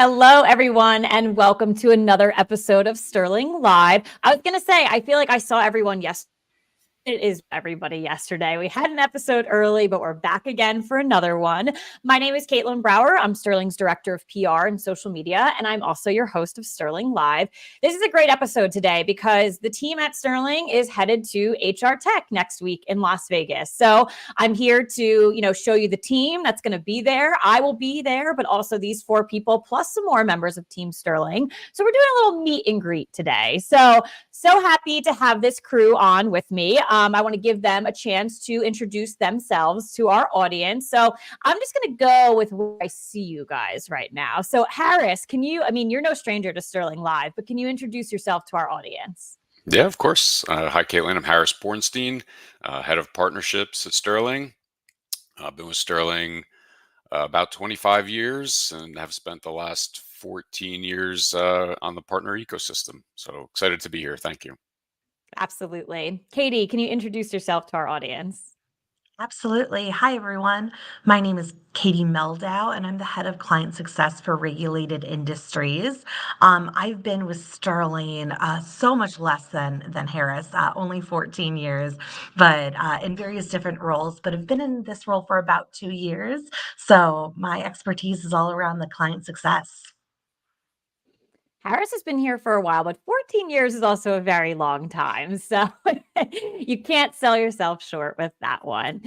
Hello, everyone, and welcome to another episode of Sterling Live. I was going to say, I feel like I saw everyone yesterday. It is everybody yesterday. We had an episode early, but we're back again for another one. My name is Caitlin Brower. I'm Sterling's Director of PR and Social Media, and I'm also your host of Sterling Live. This is a great episode today because the team at Sterling is headed to HR Tech next week in Las Vegas. So I'm here to, show you the team that's going to be there. I will be there, but also these four people plus some more members of Team Sterling. So we're doing a little meet and greet today. So happy to have this crew on with me. I want to give them a chance to introduce themselves to our audience. So I'm just going to go with where I see you guys right now. So Harris, you're no stranger to Sterling Live, but can you introduce yourself to our audience? Yeah, of course. Hi, Caitlin. I'm Harris Bornstein, head of partnerships at Sterling. I've been with Sterling about 25 years and have spent the last 14 years on the partner ecosystem. So excited to be here. Thank you. Absolutely. Katie, can you introduce yourself to our audience? Absolutely. Hi, everyone. My name is Katie Mehldau, and I'm the head of client success for regulated industries. I've been with Sterling so much less than Harris, only 14 years, but in various different roles. But I've been in this role for about 2 years. So my expertise is all around the client success. Harris has been here for a while, but 14 years is also a very long time. So you can't sell yourself short with that one.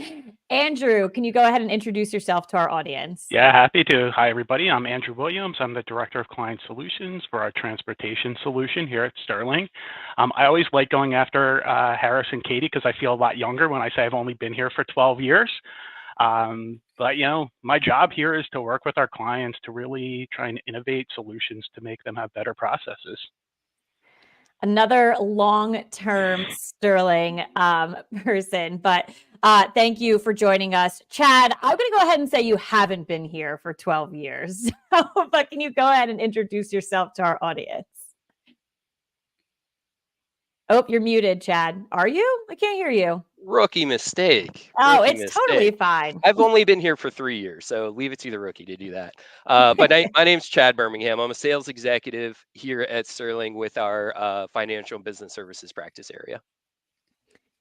Andrew, can you go ahead and introduce yourself to our audience? Yeah, happy to. Hi, everybody. I'm Andrew Williams. I'm the Director of Client Solutions for our transportation solution here at Sterling. I always like going after Harris and Katie because I feel a lot younger when I say I've only been here for 12 years. But my job here is to work with our clients to really try and innovate solutions to make them have better processes. Another long-term Sterling person, but thank you for joining us. Chad, I'm going to go ahead and say you haven't been here for 12 years, but can you go ahead and introduce yourself to our audience? Oh, you're muted, Chad. Are you? I can't hear you. Rookie mistake. Oh, Rookie it's mistake. totally fine. I've only been here for 3 years, so leave it to the rookie to do that. But my name's Chad Birmingham. I'm a sales executive here at Sterling with our financial and business services practice area.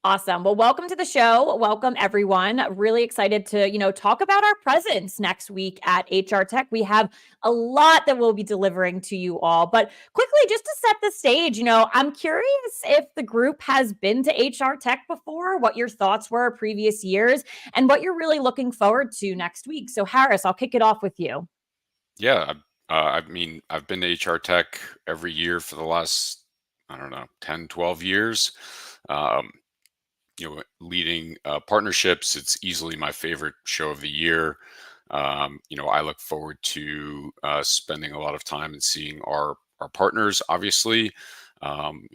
Awesome. Well, welcome to the show. Welcome, everyone. Really excited to, talk about our presence next week at HR Tech. We have a lot that we'll be delivering to you all. But quickly, just to set the stage, I'm curious if the group has been to HR Tech before, what your thoughts were previous years, and what you're really looking forward to next week. So, Harris, I'll kick it off with you. Yeah, I've been to HR Tech every year for the last, 10, 12 years. Leading partnerships, it's easily my favorite show of the year. I look forward to spending a lot of time and seeing our partners. Obviously,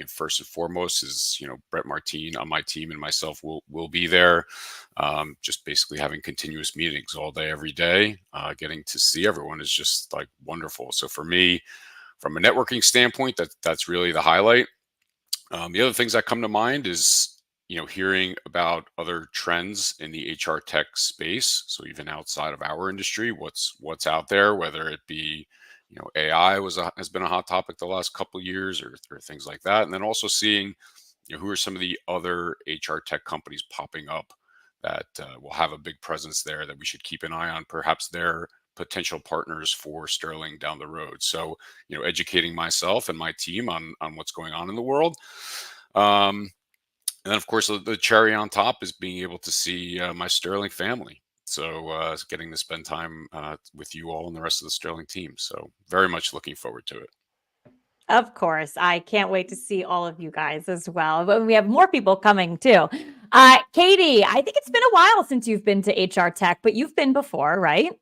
first and foremost is Brett Martine on my team and myself will be there. Just basically having continuous meetings all day, every day. Getting to see everyone is just like wonderful. So for me, from a networking standpoint, that's really the highlight. The other things that come to mind is hearing about other trends in the HR tech space. So even outside of our industry, what's out there, whether it be, AI has been a hot topic the last couple of years or things like that. And then also seeing, who are some of the other HR tech companies popping up that will have a big presence there that we should keep an eye on, perhaps their potential partners for Sterling down the road. So, educating myself and my team on what's going on in the world. And then, of course, the cherry on top is being able to see my Sterling family. So getting to spend time with you all and the rest of the Sterling team. So very much looking forward to it. Of course. I can't wait to see all of you guys as well. But we have more people coming too. Katie, I think it's been a while since you've been to HR Tech, but you've been before, right?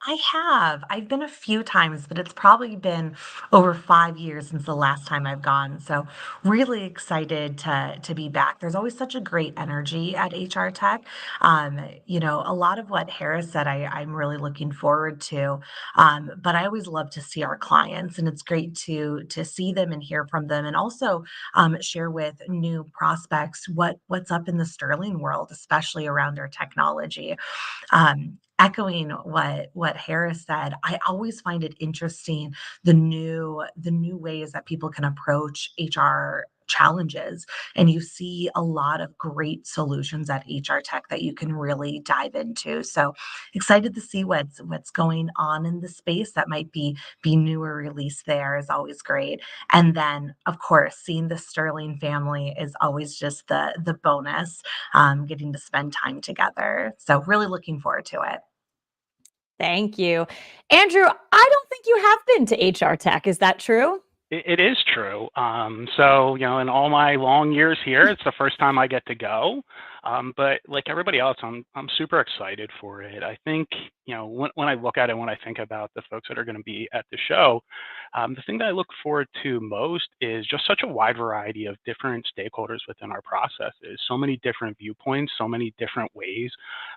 I have. I've been a few times, but it's probably been over 5 years since the last time I've gone. So really excited to be back. There's always such a great energy at HR Tech. A lot of what Harris said, I'm really looking forward to. But I always love to see our clients, and it's great to see them and hear from them, and also share with new prospects what's up in the Sterling world, especially around our technology. echoing what Harris said, I always find it interesting the new ways that people can approach HR challenges, and you see a lot of great solutions at HR Tech that you can really dive into. So excited to see what's going on in the space that might be new or released there is always great. And then, of course, seeing the Sterling family is always just the bonus, getting to spend time together. So really looking forward to it. Thank you. Andrew, I don't think you have been to HR Tech. Is that true? It is true. So, in all my long years here, it's the first time I get to go. But like everybody else, I'm super excited for it. I think, when I look at it, when I think about the folks that are going to be at the show, the thing that I look forward to most is just such a wide variety of different stakeholders within our processes, so many different viewpoints, so many different ways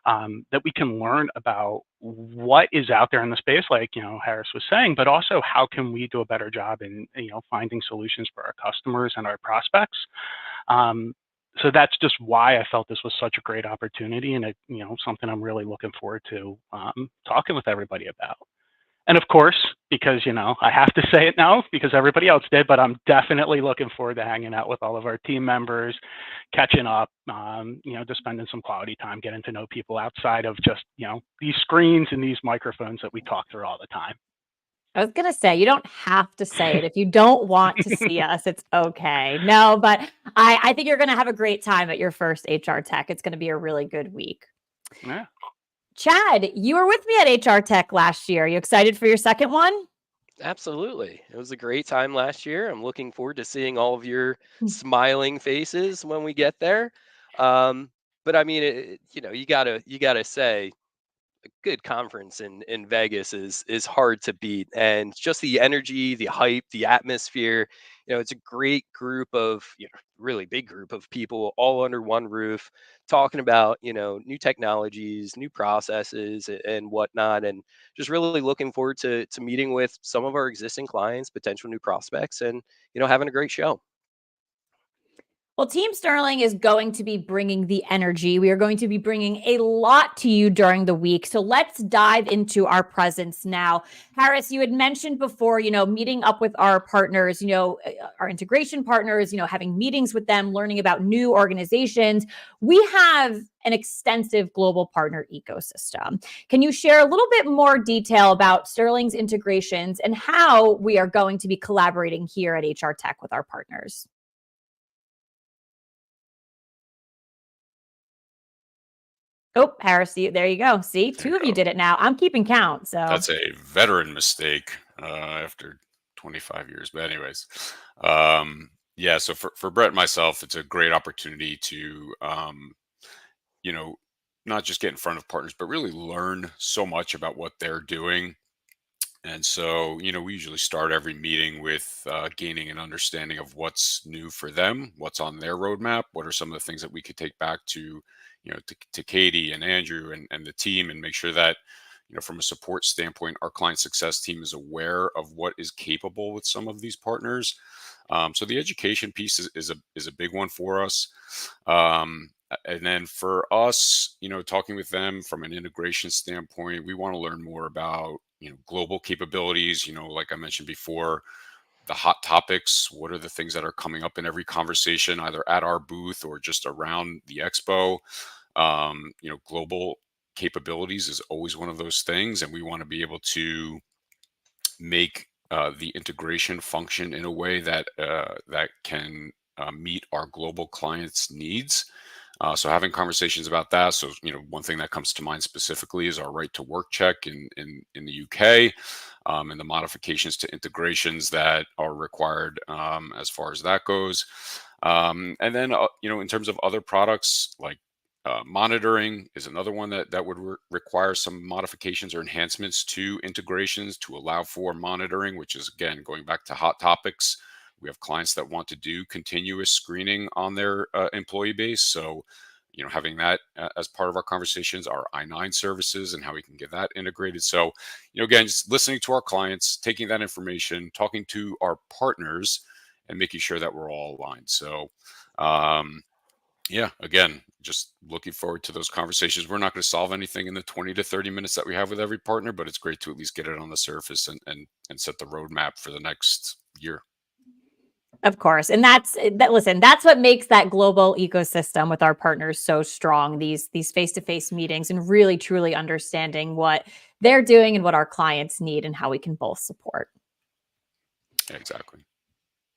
that we can learn about what is out there in the space, like Harris was saying, but also how can we do a better job in finding solutions for our customers and our prospects. So that's just why I felt this was such a great opportunity, and something I'm really looking forward to talking with everybody about. And of course, because I have to say it now because everybody else did, but I'm definitely looking forward to hanging out with all of our team members, catching up, just spending some quality time, getting to know people outside of just these screens and these microphones that we talk through all the time. I was going to say, you don't have to say it. If you don't want to see us, it's okay. No, but I think you're going to have a great time at your first HR Tech. It's going to be a really good week. Yeah. Chad, you were with me at HR Tech last year. Are you excited for your second one? Absolutely. It was a great time last year. I'm looking forward to seeing all of your smiling faces when we get there. But I mean, you gotta say, a good conference in Vegas is hard to beat, and just the energy, the hype, the atmosphere. It's a great group of really big group of people all under one roof, talking about new technologies, new processes, and whatnot, and just really looking forward to meeting with some of our existing clients, potential new prospects, and having a great show. Well, Team Sterling is going to be bringing the energy. We are going to be bringing a lot to you during the week. So let's dive into our presence now. Harris, you had mentioned before, meeting up with our partners, our integration partners, having meetings with them, learning about new organizations. We have an extensive global partner ecosystem. Can you share a little bit more detail about Sterling's integrations and how we are going to be collaborating here at HR Tech with our partners? Oh, Harris, there you go. See, two of you did it now. I'm keeping count. So That's a veteran mistake after 25 years. But anyways, yeah. So for Brett and myself, it's a great opportunity to, not just get in front of partners, but really learn so much about what they're doing. And so, we usually start every meeting with gaining an understanding of what's new for them, what's on their roadmap, what are some of the things that we could take back to, to Katie and Andrew and the team, and make sure that, from a support standpoint, our client success team is aware of what is capable with some of these partners. So the education piece is a big one for us. And then for us, talking with them from an integration standpoint, we want to learn more about, global capabilities, like I mentioned before, the hot topics. What are the things that are coming up in every conversation, either at our booth or just around the expo? Global capabilities is always one of those things. And we want to be able to make the integration function in a way that that can meet our global clients' needs. So having conversations about that. So, one thing that comes to mind specifically is our right to work check in the UK, and the modifications to integrations that are required as far as that goes. And then, in terms of other products like monitoring is another one that would require some modifications or enhancements to integrations to allow for monitoring, which is, again, going back to hot topics. We have clients that want to do continuous screening on their employee base. So, having that as part of our conversations, our I-9 services and how we can get that integrated. So, again, just listening to our clients, taking that information, talking to our partners, and making sure that we're all aligned. So, Yeah, again, just looking forward to those conversations. We're not going to solve anything in the 20 to 30 minutes that we have with every partner, but it's great to at least get it on the surface and set the roadmap for the next year. Of course. And that's that listen, that's what makes that global ecosystem with our partners so strong. These face-to-face meetings and really truly understanding what they're doing and what our clients need and how we can both support. Yeah, exactly.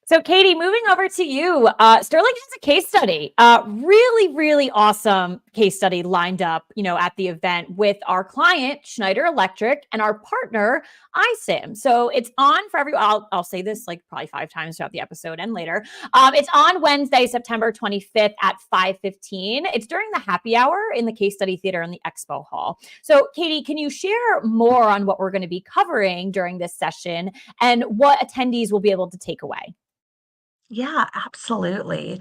So, Katie, moving over to you, Sterling has a case study, really, really awesome case study lined up, at the event with our client, Schneider Electric, and our partner, iSIM. So it's on for everyone. I'll say this like probably 5 times throughout the episode and later. It's on Wednesday, September 25th at 5:15. It's during the happy hour in the Case Study Theater in the Expo Hall. So, Katie, can you share more on what we're going to be covering during this session and what attendees will be able to take away? Yeah, absolutely.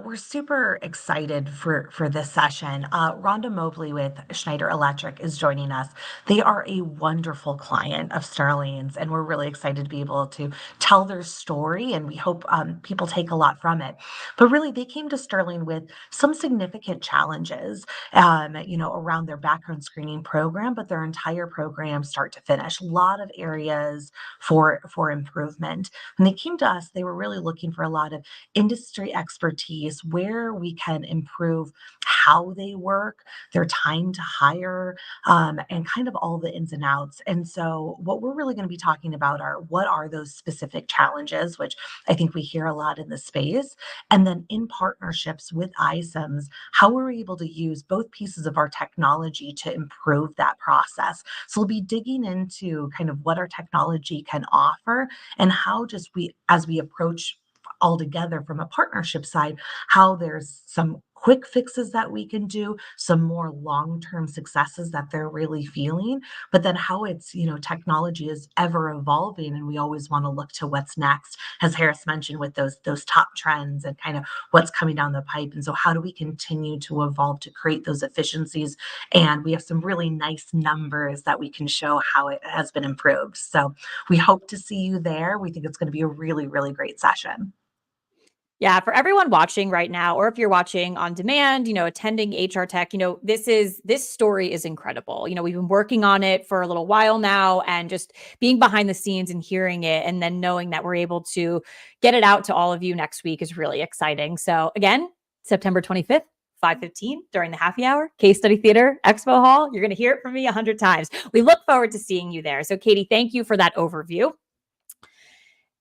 We're super excited for this session. Rhonda Mobley with Schneider Electric is joining us. They are a wonderful client of Sterling's, and we're really excited to be able to tell their story. And we hope people take a lot from it. But really, they came to Sterling with some significant challenges, around their background screening program, but their entire program, start to finish, a lot of areas for improvement. When they came to us, they were really looking for a lot of industry expertise, where we can improve how they work, their time to hire, and kind of all the ins and outs. And so, what we're really going to be talking about are what are those specific challenges, which I think we hear a lot in the space. And then, in partnerships with iSIMs, how we're able to use both pieces of our technology to improve that process. So, we'll be digging into kind of what our technology can offer and how just as we approach all together from a partnership side, how there's some quick fixes that we can do, some more long-term successes that they're really feeling, but then how it's, technology is ever evolving and we always want to look to what's next, as Harris mentioned, with those top trends and kind of what's coming down the pipe. And so how do we continue to evolve to create those efficiencies? And we have some really nice numbers that we can show how it has been improved. So we hope to see you there. We think it's going to be a really, really great session. Yeah, for everyone watching right now, or if you're watching on demand, attending HR Tech, this story is incredible. We've been working on it for a little while now, and just being behind the scenes and hearing it, and then knowing that we're able to get it out to all of you next week is really exciting. So again, September 25th, 5:15 during the happy hour, Case Study Theater, Expo Hall. You're going to hear it from me 100 times. We look forward to seeing you there. So Katie, thank you for that overview.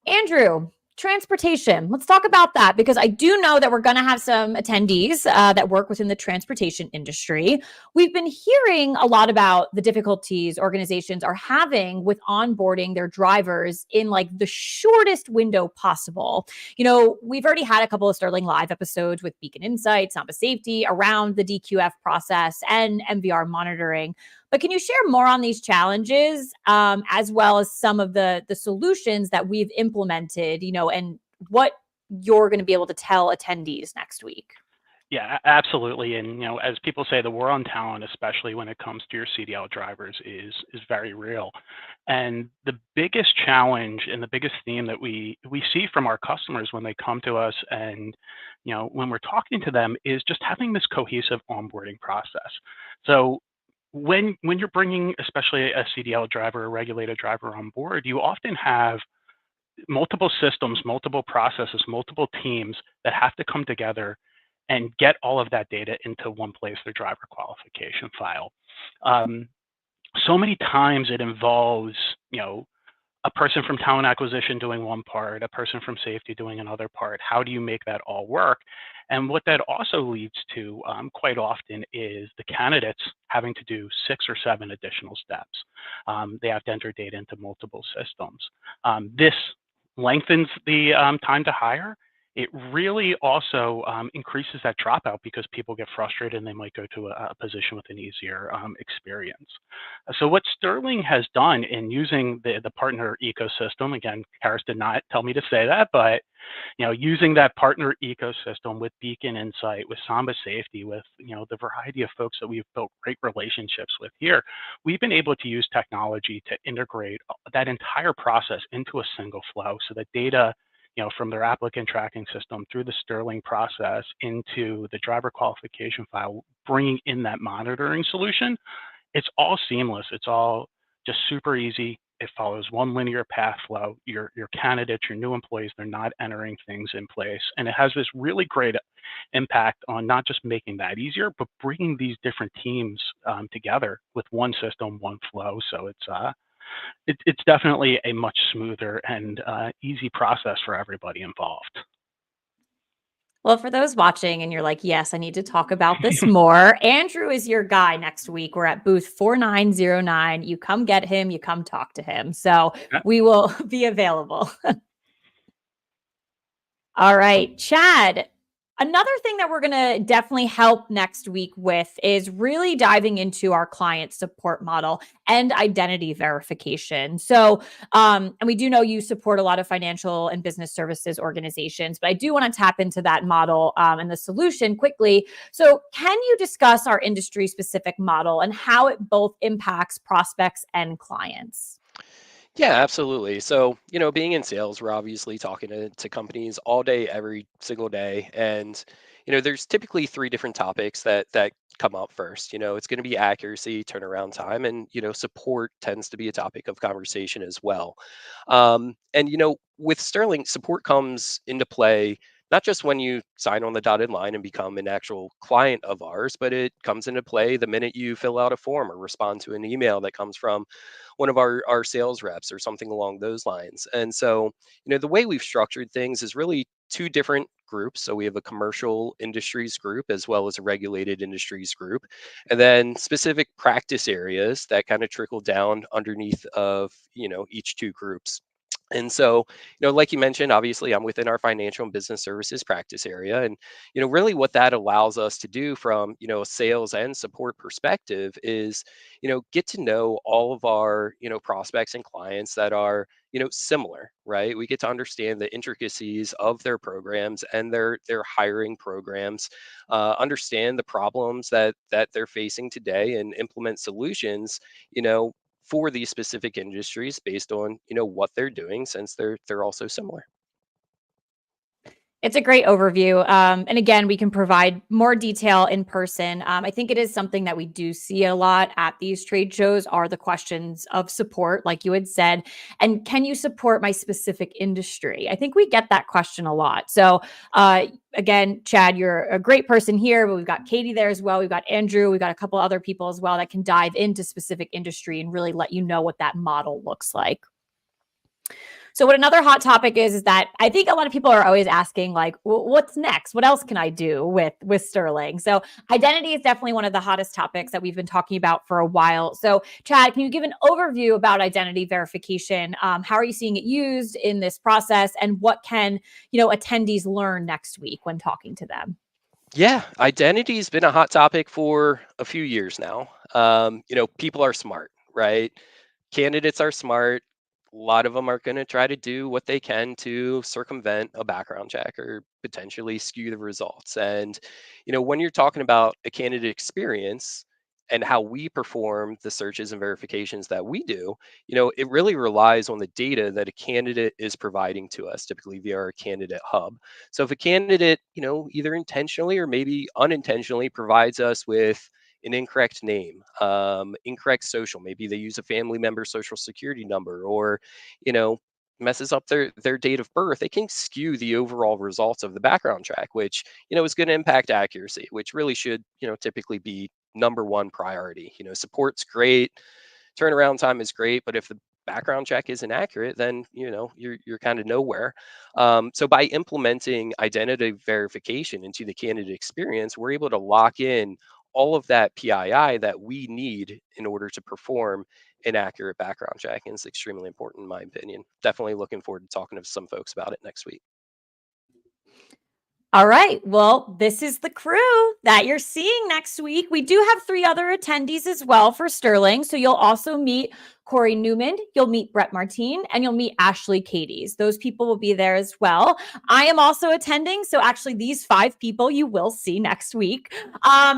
Andrew, transportation. Let's talk about that, because I do know that we're going to have some attendees that work within the transportation industry. We've been hearing a lot about the difficulties organizations are having with onboarding their drivers in like the shortest window possible. We've already had a couple of Sterling Live episodes with Beacon Insights, Samba Safety around the DQF process and MVR monitoring. But can you share more on these challenges, as well as some of the solutions that we've implemented, and what you're going to be able to tell attendees next week? Yeah, absolutely. And as people say, the war on talent, especially when it comes to your CDL drivers, is very real. And the biggest challenge and the biggest theme that we see from our customers when they come to us, and when we're talking to them, is just having this cohesive onboarding process. So when you're bringing, especially a CDL driver, a regulated driver on board, you often have multiple systems, multiple processes, multiple teams that have to come together and get all of that data into one place, their driver qualification file. So many times it involves, a person from talent acquisition doing one part, a person from safety doing another part. How do you make that all work? And what that also leads to quite often is the candidates having to do 6 or 7 additional steps. They have to enter data into multiple systems. This lengthens the time to hire. It really also increases that dropout, because people get frustrated and they might go to a position with an easier experience. So what Sterling has done in using the partner ecosystem, again, Harris did not tell me to say that, but using that partner ecosystem with Beacon Insight, with Samba Safety, with the variety of folks that we've built great relationships with here, we've been able to use technology to integrate that entire process into a single flow, so that data from their applicant tracking system through the Sterling process into the driver qualification file, bringing in that monitoring solution. It's all seamless. It's all just super easy. It follows one linear path flow. Your candidates, your new employees, they're not entering things in place. And it has this really great impact on not just making that easier, but bringing these different teams together with one system, one flow. So it's definitely a much smoother and easy process for everybody involved. Well, for those watching and you're like, yes, I need to talk about this more, Andrew is your guy next week. We're at booth 4909. You come get him, you come talk to him. So we will be available. All right, Chad. Another thing that we're going to definitely help next week with is really diving into our client support model and identity verification. So, and we do know you support a lot of financial and business services organizations, but I do want to tap into that model and the solution quickly. So, can you discuss our industry specific model and how it both impacts prospects and clients? Yeah, absolutely. So, being in sales, we're obviously talking to companies all day, every single day. And, there's typically three different topics that come up first. It's going to be accuracy, turnaround time, and, support tends to be a topic of conversation as well. And, with Sterling, support comes into play not just when you sign on the dotted line and become an actual client of ours, but it comes into play the minute you fill out a form or respond to an email that comes from one of our sales reps or something along those lines. And so, the way we've structured things is really two different groups. So we have a commercial industries group as well as a regulated industries group, and then specific practice areas that kind of trickle down underneath of, each two groups. And so, like you mentioned, obviously I'm within our financial and business services practice area. And, really what that allows us to do from, a sales and support perspective is, get to know all of our, prospects and clients that are, similar, right? We get to understand the intricacies of their programs and their hiring programs, understand the problems that they're facing today and implement solutions, for these specific industries based on what they're doing, since they're also similar. It's a great overview. And again, we can provide more detail in person. I think it is something that we do see a lot at these trade shows are the questions of support, like you had said. And can you support my specific industry? I think we get that question a lot. So again, Chad, you're a great person here, but we've got Katie there as well. We've got Andrew. We've got a couple other people as well that can dive into specific industry and really let you know what that model looks like. So what another hot topic is that I think a lot of people are always asking, like, what's next? What else can I do with Sterling? So identity is definitely one of the hottest topics that we've been talking about for a while. So Chad, can you give an overview about identity verification? How are you seeing it used in this process? And what can, attendees learn next week when talking to them? Yeah, identity has been a hot topic for a few years now. People are smart, right? Candidates are smart. A lot of them are going to try to do what they can to circumvent a background check or potentially skew the results. And, when you're talking about a candidate experience and how we perform the searches and verifications that we do, it really relies on the data that a candidate is providing to us, typically via our candidate hub. So if a candidate, either intentionally or maybe unintentionally provides us with an incorrect name, incorrect social, maybe they use a family member's social security number, or, messes up their date of birth, it can skew the overall results of the background check, which, is going to impact accuracy, which really should, typically be number one priority. Support's great, turnaround time is great, but if the background check isn't accurate, then you're kind of nowhere. So by implementing identity verification into the candidate experience, we're able to lock in all of that PII that we need in order to perform an accurate background check. And it's extremely important, in my opinion. Definitely looking forward to talking to some folks about it next week. All right. Well, this is the crew that you're seeing next week. We do have 3 other attendees as well for Sterling. So you'll also meet Corey Newman, you'll meet Brett Martine, and you'll meet Ashley Cadies. Those people will be there as well. I am also attending, so actually these 5 people you will see next week.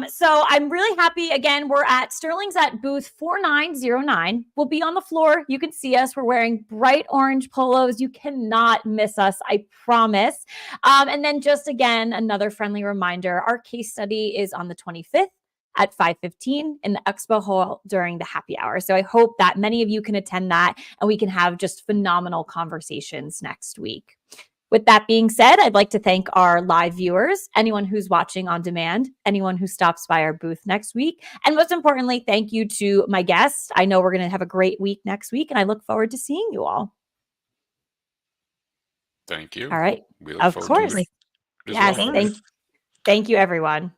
So I'm really happy. Again, we're at Sterling's at booth 4909. We'll be on the floor. You can see us. We're wearing bright orange polos. You cannot miss us, I promise. And then just again, another friendly reminder, our case study is on the 25th at 5:15 in the expo hall during the happy hour. So I hope that many of you can attend that and we can have just phenomenal conversations next week. With that being said, I'd like to thank our live viewers, anyone who's watching on demand, anyone who stops by our booth next week, and most importantly, thank you to my guests. I know we're going to have a great week next week, and I look forward to seeing you all. Thank you. All right. We look Of forward course. to it as Yes. well. Thank you, everyone.